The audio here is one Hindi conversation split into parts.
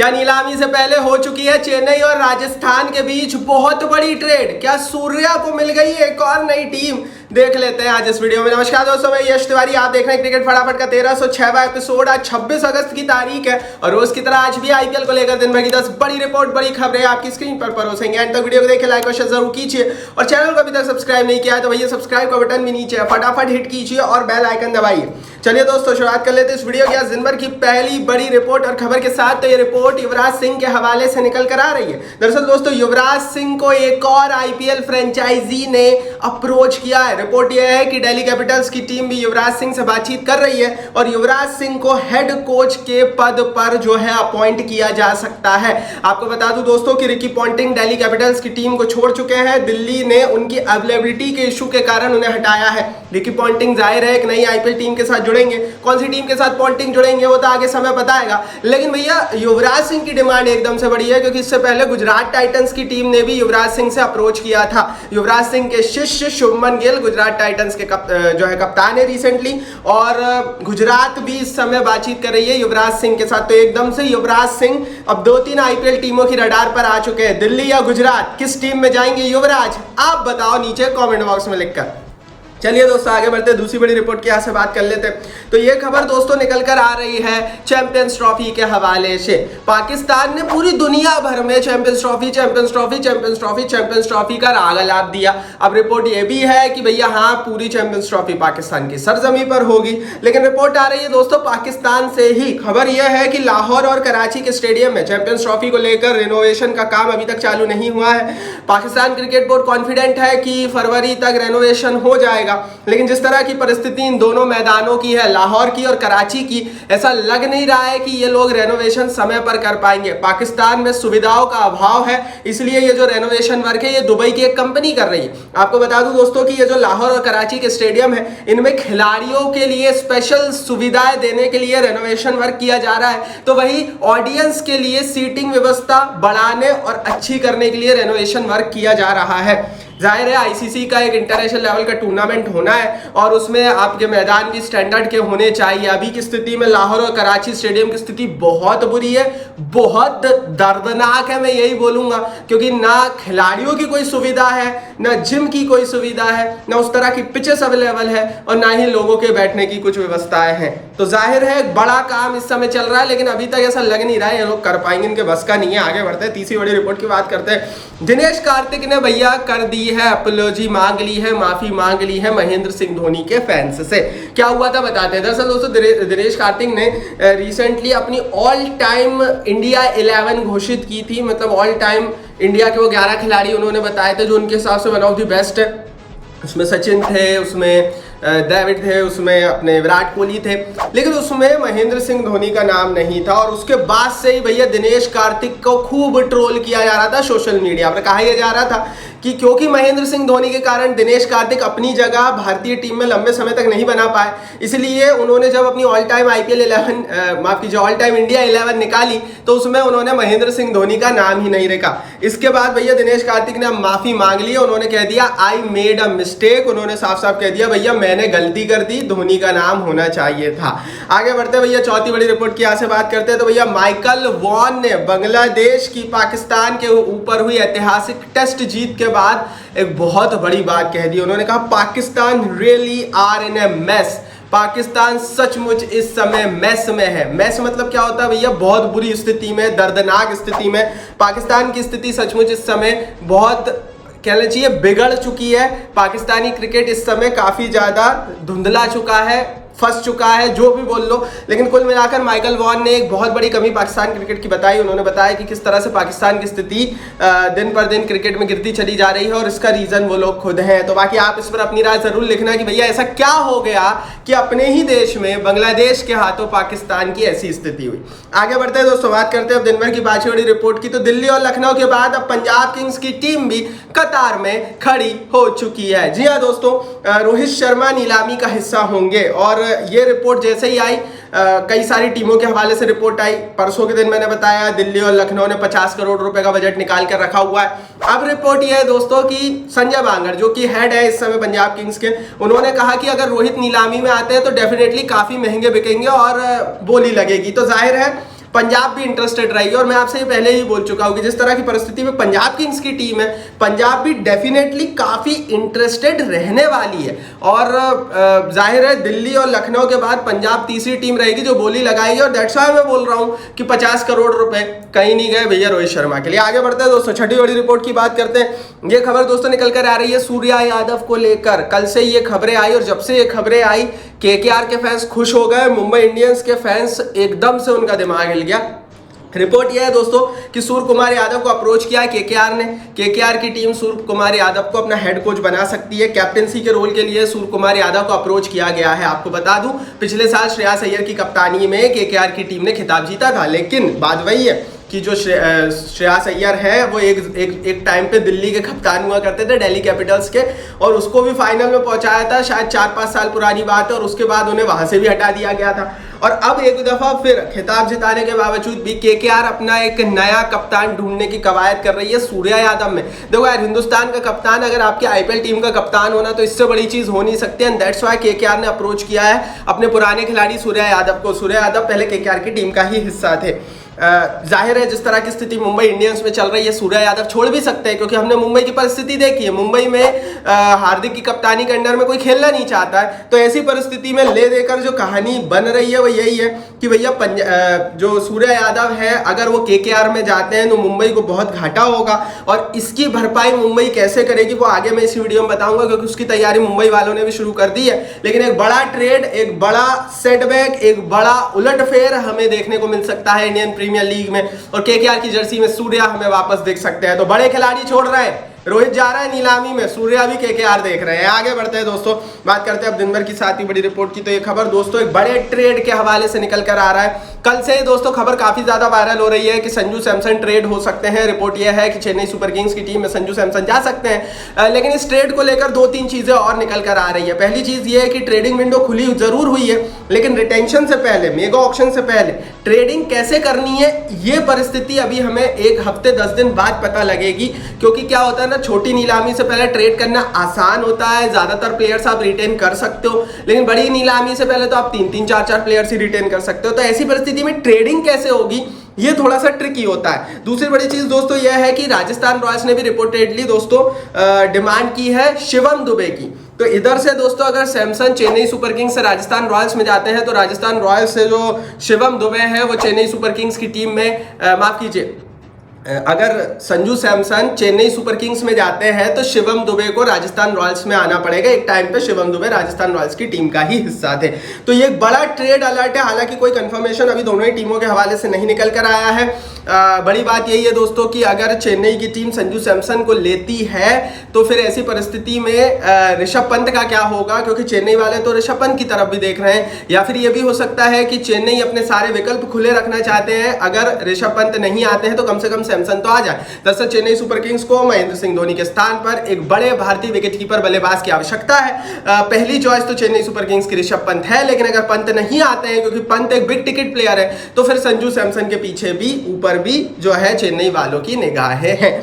क्या नीलामी से पहले हो चुकी है चेन्नई और राजस्थान के बीच बहुत बड़ी ट्रेड? क्या सूर्या को मिल गई एक और नई टीम? देख लेते हैं आज इस वीडियो में। नमस्कार दोस्तों, मैं यश तिवारी, आप देख रहे हैं क्रिकेट फटाफट का 1306वां एपिसोड। आज 26 अगस्त की तारीख है और रोज की तरह आज भी आईपीएल को लेकर दिन भर की 10 बड़ी रिपोर्ट, बड़ी खबरें आपकी स्क्रीन पर परोसेंगे। एंड तक वीडियो को देखें, लाइक और शेयर जरूर कीजिए और चैनल को अभी तक सब्सक्राइब नहीं किया है तो भैया सब्सक्राइब का बटन भी नीचे है, फटाफट हिट कीजिए और बेल आइकन दबाइए। चलिए दोस्तों, शुरुआत कर लेते हैं इस वीडियो की आज दिन भर की पहली बड़ी रिपोर्ट और खबर के साथ। तो ये रिपोर्ट युवराज सिंह के हवाले से निकल कर आ रही है। दरअसल दोस्तों, युवराज सिंह को एक और आईपीएल फ्रेंचाइजी ने अप्रोच किया है। रिपोर्ट यह है कि दिल्ली कैपिटल्स की टीम भी युवराज सिंह से बातचीत कर रही है और युवराज सिंह को हेड कोच के पद पर जो है अपॉइंट किया जा सकता है। आपको बता दूं दोस्तों कि रिकी पॉन्टिंग दिल्ली कैपिटल्स की टीम को छोड़ चुके हैं। दिल्ली ने उनकी अवेलेबिलिटी के इशू के कारण उन्हें हटाया है। रिकी पॉन्टिंग जाहिर है एक नई आईपीएल टीम के साथ जुड़ेंगे। कौन सी टीम के साथ पॉन्टिंग जुड़ेंगे वो तो आगे समय बताएगा, लेकिन भैया युवराज सिंह की डिमांड एकदम से बड़ी है क्योंकि इससे पहले गुजरात टाइटंस की टीम ने भी युवराज सिंह से अप्रोच किया था। युवराज सिंह के शिष्य शुभमन गिल गुजरात टाइटंस के जो है कप्तान है रिसेंटली, और गुजरात भी इस समय बातचीत कर रही है युवराज सिंह के साथ। तो एकदम से युवराज सिंह अब 2-3 आईपीएल टीमों की रडार पर आ चुके हैं। दिल्ली या गुजरात, किस टीम में जाएंगे युवराज? आप बताओ नीचे कमेंट बॉक्स में लिखकर। चलिए दोस्तों, आगे बढ़ते हैं, दूसरी बड़ी रिपोर्ट की यहाँ से बात कर लेते हैं। तो ये खबर दोस्तों निकल कर आ रही है चैंपियंस ट्रॉफी के हवाले से। पाकिस्तान ने पूरी दुनिया भर में चैंपियंस ट्रॉफी का राग अलाप दिया। अब रिपोर्ट ये भी है कि भैया हाँ, पूरी चैंपियंस ट्रॉफी पाकिस्तान की सरजमी पर होगी, लेकिन रिपोर्ट आ रही है दोस्तों पाकिस्तान से ही। खबर यह है कि लाहौर और कराची के स्टेडियम में चैंपियंस ट्रॉफी को लेकर रिनोवेशन का काम अभी तक चालू नहीं हुआ है। पाकिस्तान क्रिकेट बोर्ड कॉन्फिडेंट है कि फरवरी तक रेनोवेशन हो जाएगा, लेकिन जिस तरह की परिस्थिति इन दोनों मैदानों की है, लाहौर की और कराची की, ऐसा लग नहीं रहा है कि ये लोग रेनोवेशन समय पर कर पाएंगे। पाकिस्तान में सुविधाओं का अभाव है, इसलिए ये जो रेनोवेशन वर्क है ये दुबई की एक कंपनी कर रही है। आपको बता दूं दोस्तों कि ये जो लाहौर और कराची के स्टेडियम है, इनमें खिलाड़ियों के लिए स्पेशल सुविधाएं देने के लिए रेनोवेशन वर्क किया जा रहा है, तो वही ऑडियंस के लिए सीटिंग व्यवस्था बढ़ाने और अच्छी करने के लिए रेनोवेशन वर्क किया जा रहा है। जाहिर है आईसीसी का एक इंटरनेशनल लेवल का टूर्नामेंट होना है और उसमें आपके मैदान भी स्टैंडर्ड के होने चाहिए। अभी की स्थिति में लाहौर और कराची स्टेडियम की स्थिति बहुत बुरी है, बहुत दर्दनाक है, मैं यही बोलूंगा, क्योंकि ना खिलाड़ियों की कोई सुविधा है, ना जिम की कोई सुविधा है, ना उस तरह की पिचेस अवेलेबल है और ना ही लोगों के बैठने की कुछ व्यवस्थाएं हैं। तो जाहिर है एक बड़ा काम इस समय चल रहा है, लेकिन अभी तक ऐसा लग नहीं रहा है ये लोग कर पाएंगे, इनके बस का नहीं है। आगे बढ़ते हैं, तीसरी बड़ी रिपोर्ट की बात करते हैं। दिनेश कार्तिक ने भैया कर दी है अपॉलॉजी, मांग ली है, माफी मांग ली है महेंद्र सिंह धोनी के फैंस से। क्या हुआ था बताते हैं। दरअसल दोस्तों दिनेश कार्तिक ने रिसेंटली अपनी ऑल टाइम इंडिया 11 घोषित की थी। मतलब ऑल टाइम इंडिया के वो 11 खिलाड़ी उन्होंने बताए थे जो उनके हिसाब से वन ऑफ द बेस्ट है। उसमें सचिन थे, उसमें द्रविड़ थे, उसमें अपने विराट कोहली थे, लेकिन उसमें महेंद्र सिंह धोनी का नाम नहीं था। और उसके बाद से ही भैया दिनेश कार्तिक को खूब ट्रोल किया जा रहा था सोशल मीडिया पर। कहा यह जा रहा था कि क्योंकि महेंद्र सिंह धोनी के कारण दिनेश कार्तिक अपनी जगह भारतीय टीम में लंबे समय तक नहीं बना पाए, इसलिए उन्होंने जब अपनी ऑल टाइम आईपीएल 11 माफ कीजिए ऑल टाइम इंडिया 11 निकाली तो उसमें उन्होंने महेंद्र सिंह धोनी का नाम ही नहीं रखा। इसके बाद भैया दिनेश कार्तिक ने माफी मांग ली। उन्होंने कह दिया आई मेड अ मिस्टेक। उन्होंने साफ साफ कह दिया भैया मैंने गलती कर दी, धोनी का नाम होना चाहिए था। आगे बढ़ते भैया, चौथी बड़ी रिपोर्ट की यहाँ से बात करते हैं। तो भैया माइकल वॉन ने बांग्लादेश की पाकिस्तान के ऊपर हुई ऐतिहासिक टेस्ट जीत के बाद एक बहुत बड़ी बात कह दी। उन्होंने कहा Pakistan really are in a mess. Pakistan सचमुच इस समय मेस में है। मेस मतलब क्या होता है भैया? बहुत बुरी स्थिति में, दर्दनाक स्थिति में। पाकिस्तान की स्थिति सचमुच इस समय बहुत कह लीजिए बिगड़ चुकी है। पाकिस्तानी क्रिकेट इस समय काफी ज्यादा धुंधला चुका है, फंस चुका है, जो भी बोल लो, लेकिन कुल मिलाकर माइकल वॉन ने एक बहुत बड़ी कमी पाकिस्तान क्रिकेट की बताई। उन्होंने बताया कि किस तरह से पाकिस्तान की स्थिति दिन पर दिन क्रिकेट में गिरती चली जा रही है और इसका रीजन वो लोग खुद हैं। तो बाकी आप इस पर अपनी राय जरूर लिखना कि भैया ऐसा क्या हो गया कि अपने ही देश में बांग्लादेश के हाथों पाकिस्तान की ऐसी स्थिति हुई। आगे बढ़ते हैं दोस्तों, बात करते हैं अब दिन भर की पांचवी बड़ी रिपोर्ट की। तो दिल्ली और लखनऊ के बाद अब पंजाब किंग्स की टीम भी कतार में खड़ी हो चुकी है। जी हाँ दोस्तों, रोहित शर्मा नीलामी का हिस्सा होंगे और ये रिपोर्ट जैसे ही आई कई सारी टीमों के हवाले से रिपोर्ट आई। परसों के दिन मैंने बताया दिल्ली और लखनऊ ने 50 करोड़ रुपए का बजट निकाल कर रखा हुआ है। अब रिपोर्ट यह है दोस्तों कि संजय बांगर जो कि हेड है इस समय पंजाब किंग्स के, उन्होंने कहा कि अगर रोहित नीलामी में आते हैं तो डेफिनेटली काफी महंगे बिकेंगे और बोली लगेगी। तो जाहिर है पंजाब भी इंटरेस्टेड रहेगी। और मैं आपसे ये पहले ही बोल चुका हूँ कि जिस तरह की परिस्थिति में पंजाब किंग्स की टीम है, पंजाब भी डेफिनेटली काफी इंटरेस्टेड रहने वाली है। और जाहिर है दिल्ली और लखनऊ के बाद पंजाब तीसरी टीम रहेगी जो बोली लगाएगी। और दैट्स व्हाई मैं बोल रहा हूँ कि 50 करोड़ रुपए कहीं नहीं गए भैया रोहित शर्मा के लिए। आगे बढ़ते हैं दोस्तों, छठी बड़ी रिपोर्ट की बात करते हैं। ये खबर दोस्तों निकल कर आ रही है सूर्या यादव को लेकर। कल से ये खबरें आई और जब से ये खबरें आई केकेआर के फैंस खुश हो गए, मुंबई इंडियंस के फैंस एकदम से उनका दिमाग हिल गया। रिपोर्ट यह है दोस्तों कि सूर्य कुमार यादव को अप्रोच किया केकेआर ने। केकेआर की टीम सूर्य कुमार यादव को अपना हेड कोच बना सकती है। कैप्टेंसी के रोल के लिए सूर्य कुमार यादव को अप्रोच किया गया है। आपको बता दूं पिछले साल श्रेयस अय्यर की कप्तानी में केकेआर की टीम ने खिताब जीता था, लेकिन बात वही है कि जो श्रेयस अय्यर है वो एक टाइम पे दिल्ली के कप्तान हुआ करते थे, दिल्ली कैपिटल्स के, और उसको भी फाइनल में पहुंचाया था। शायद 4-5 साल पुरानी बात है, और उसके बाद उन्हें वहां से भी हटा दिया गया था। और अब एक दफा फिर खिताब जिताने के बावजूद भी केकेआर अपना एक नया कप्तान ढूंढने की कवायद कर रही है सूर्या यादव में। देखो यार, हिंदुस्तान का कप्तान अगर आपके आईपीएल टीम का कप्तान होना तो इससे बड़ी चीज हो नहीं सकती। एंड दैट्स व्हाई केकेआर ने अप्रोच किया है अपने पुराने खिलाड़ी सूर्या यादव को। सूर्या यादव पहले केकेआर की टीम का ही हिस्सा थे। जाहिर है जिस तरह की स्थिति मुंबई इंडियंस में चल रही है, सूर्या यादव छोड़ भी सकते हैं, क्योंकि हमने मुंबई की परिस्थिति देखी है। मुंबई में हार्दिक की कप्तानी के अंडर में कोई खेलना नहीं चाहता है। तो ऐसी परिस्थिति में ले देकर जो कहानी बन रही है वो यही है कि भैया जो सूर्या यादव है अगर वो केकेआर में जाते हैं तो मुंबई को बहुत घाटा होगा। और इसकी भरपाई मुंबई कैसे करेगी वो आगे मैं इस वीडियो में बताऊंगा, क्योंकि उसकी तैयारी मुंबई वालों ने भी शुरू कर दी है। लेकिन एक बड़ा ट्रेड, एक बड़ा सेटबैक, एक बड़ा उलटफेर हमें देखने को मिल सकता है इंडियन प्रीमियर लीग में, और केकेआर की जर्सी में सूर्या हमें वापस देख सकते हैं। तो बड़े खिलाड़ी छोड़ रहे हैं, रोहित जा रहा है नीलामी में, सूर्या भी केकेआर देख रहे हैं। आगे बढ़ते हैं दोस्तों, बात करते हैं अब दिन भर की सातवीं बड़ी रिपोर्ट की। तो ये खबर दोस्तों एक बड़े ट्रेड के हवाले से निकल कर आ रहा है। कल से ही दोस्तों खबर काफी ज्यादा वायरल हो रही है कि संजू सैमसन ट्रेड हो सकते हैं। रिपोर्ट यह है कि चेन्नई सुपर किंग्स की टीम में संजू सैमसन जा सकते हैं। लेकिन इस ट्रेड को लेकर 2-3 चीजें और निकल कर आ रही है। पहली चीज ये है कि ट्रेडिंग विंडो खुली जरूर हुई है, लेकिन रिटेंशन से पहले, मेगा ऑक्शन से पहले ट्रेडिंग कैसे करनी है ये परिस्थिति अभी हमें 1 हफ्ते 10 दिन बाद पता लगेगी। क्योंकि क्या होता है ना, छोटी नीलामी से पहले ट्रेड करना आसान होता है, ज्यादातर प्लेयर्स आप रिटेन कर सकते हो। लेकिन बड़ी नीलामी से पहले तो आप 3-3, 4-4 प्लेयर्स ही रिटेन कर सकते हो। तो ऐसी परिस्थिति में ट्रेडिंग कैसे होगी ये थोड़ा सा ट्रिकी होता है। दूसरी बड़ी चीज दोस्तों यह है कि राजस्थान रॉयल्स ने भी रिपोर्टेडली दोस्तों डिमांड की है शिवम दुबे की। तो इधर से दोस्तों अगर सैमसन चेन्नई सुपर किंग्स से राजस्थान रॉयल्स में जाते हैं तो राजस्थान रॉयल्स से जो शिवम दुबे है वो चेन्नई सुपर किंग्स की टीम में माफ कीजिए, अगर संजू सैमसन चेन्नई सुपर किंग्स में जाते हैं तो शिवम दुबे को राजस्थान रॉयल्स में आना पड़ेगा। एक टाइम पे शिवम दुबे राजस्थान रॉयल्स की टीम का ही हिस्सा थे। तो ये एक बड़ा ट्रेड अलर्ट है। हालांकि कोई कंफर्मेशन अभी दोनों ही टीमों के हवाले से नहीं निकल कर आया है। बड़ी बात यही है दोस्तों कि अगर चेन्नई की टीम संजू सैमसन को लेती है तो फिर ऐसी परिस्थिति में ऋषभ पंत का क्या होगा, क्योंकि चेन्नई वाले तो ऋषभ पंत की तरफ भी देख रहे हैं। या फिर ये भी हो सकता है कि चेन्नई अपने सारे विकल्प खुले रखना चाहते हैं, अगर ऋषभ पंत नहीं आते हैं तो कम से कम सैमसन तो आ जाए। दरअसल चेन्नई सुपर किंग्स को महेंद्र सिंह धोनी के स्थान पर एक बड़े भारतीय विकेटकीपर बल्लेबाज की आवश्यकता है। पहली चॉइस तो चेन्नई सुपर किंग्स की ऋषभ पंत है, लेकिन अगर पंत नहीं आते हैं, क्योंकि पंत एक बिग टिकट प्लेयर है, तो फिर संजू सैमसन के पीछे भी ऊपर भी जो है चेन्नई वालों की निगाहें हैं।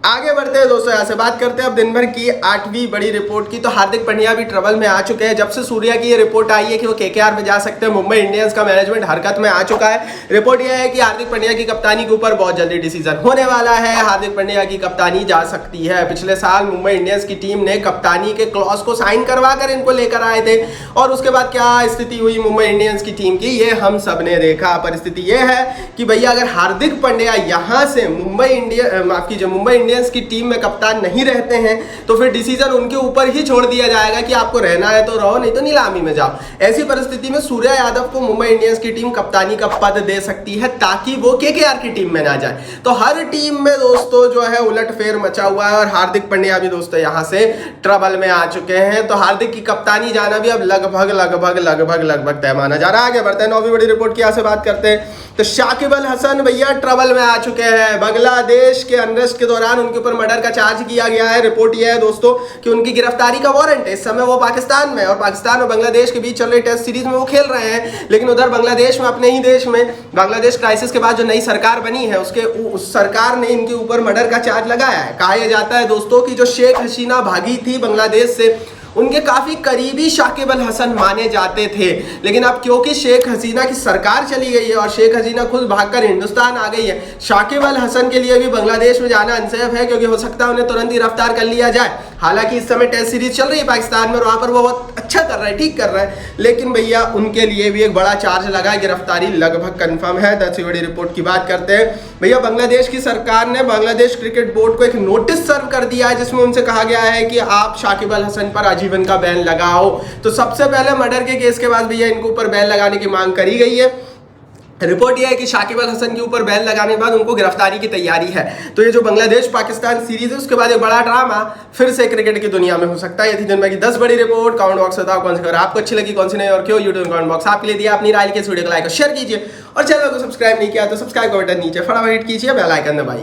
आगे बढ़ते हैं दोस्तों, यहाँ से बात करते हैं अब दिन भर की 8वीं बड़ी रिपोर्ट की। तो हार्दिक पांड्या भी ट्रबल में आ चुके हैं। जब से सूर्या की ये रिपोर्ट आई है कि वो केकेआर में जा सकते हैं, मुंबई इंडियंस का मैनेजमेंट हरकत में आ चुका है। रिपोर्ट यह है कि हार्दिक पांड्या की कप्तानी के ऊपर बहुत जल्दी डिसीजन होने वाला है। हार्दिक पांड्या की कप्तानी जा सकती है। पिछले साल मुंबई इंडियंस की टीम ने कप्तानी के क्लॉज को साइन करवा कर इनको लेकर आए थे, और उसके बाद क्या स्थिति हुई मुंबई इंडियंस की टीम की ये हम सब ने देखा। परिस्थिति ये है कि भैया अगर हार्दिक पांड्या यहाँ से मुंबई इंडियंस की टीम में कप्तान नहीं रहते हैं तो फिर डिसीजन उनके ऊपर ही छोड़ दिया जाएगा कि आपको रहना है तो रहो, नहीं तो नीलामी में जाओ। ऐसी परिस्थिति में सूर्या यादव को मुंबई इंडियंस की टीम कप्तानी का पद दे सकती है ताकि वो केकेआर की टीम में ना जाए। तो हर टीम में दोस्तों जो है उलटफेर मचा हुआ है, और हार्दिक पांड्या भी दोस्तों यहां से ट्रबल में आ चुके हैं। तो हार्दिक की कप्तानी जाना भी अब लगभग तय माना जा रहा है। आगे बढ़ते हैं 9वीं बड़ी रिपोर्ट की, यहां से बात करते हैं। तो शाकिब अल हसन भैया ट्रबल में आ चुके हैं। बांग्लादेश के अनरेस्ट के दौरान उनके ऊपर मर्डर का चार्ज किया गया है। रिपोर्ट यह है दोस्तों कि उनकी गिरफ्तारी का वारंट है। इस समय वो पाकिस्तान में, और पाकिस्तान और बांग्लादेश के बीच चल रही टेस्ट सीरीज में वो खेल रहे हैं। लेकिन उधर बांग्लादेश में, अपने ही देश में, बांग्लादेश क्राइसिस के बाद जो नई सरकार बनी है उस सरकार ने इनके ऊपर मर्डर का चार्ज लगाया है। कहा यह जाता है दोस्तों कि जो शेख हसीना भागी थी बांग्लादेश से, उनके काफी करीबी शाकिब अल हसन माने जाते थे। लेकिन अब क्योंकि शेख हसीना की सरकार चली गई है और शेख हसीना खुद भागकर हिंदुस्तान आ गई है, शाकिब अल हसन के लिए भी बांग्लादेश में जाना अनसेफ है, क्योंकि हो सकता है उन्हें तुरंत गिरफ्तार कर लिया जाए। हालांकि इस समय टेस्ट सीरीज चल रही है पाकिस्तान में और वहां पर वो बहुत अच्छा कर रहा है, ठीक कर रहा है, लेकिन भैया उनके लिए भी एक बड़ा चार्ज लगा है, गिरफ्तारी लगभग कंफर्म है। 10वीं बड़ी रिपोर्ट की बात करते हैं भैया, बांग्लादेश की सरकार ने बांग्लादेश क्रिकेट बोर्ड को एक नोटिस सर्व कर दिया है, जिसमें उनसे कहा गया है कि आप शाकिब अल हसन पर आजीवन का बैन लगाओ। तो सबसे पहले मर्डर के केस के बाद भैया इनके ऊपर बैन लगाने की मांग करी गई है। रिपोर्ट यह है कि शाकिब अल हसन के ऊपर बैन लगाने के बाद उनको गिरफ्तारी की तैयारी है। तो ये जो बांग्लादेश पाकिस्तान सीरीज है उसके बाद एक बड़ा ड्रामा फिर से क्रिकेट की दुनिया में हो सकता है। ये थी दिन भर की 10 बड़ी रिपोर्ट। कमेंट बॉक्स बताओ कौन सी खबर आपको अच्छी लगी, कौन सी नहीं, और क्यों। यूट्यूब कमेंट बॉक्स आपके लिए दिया। अपनी राय के इस वीडियो को लाइक और शेयर कीजिए और चैनल को सब्सक्राइब नहीं किया तो सब्सक्राइब का बटन नीचे फटाफट हिट कीजिए, बेल आइकन दबाइए।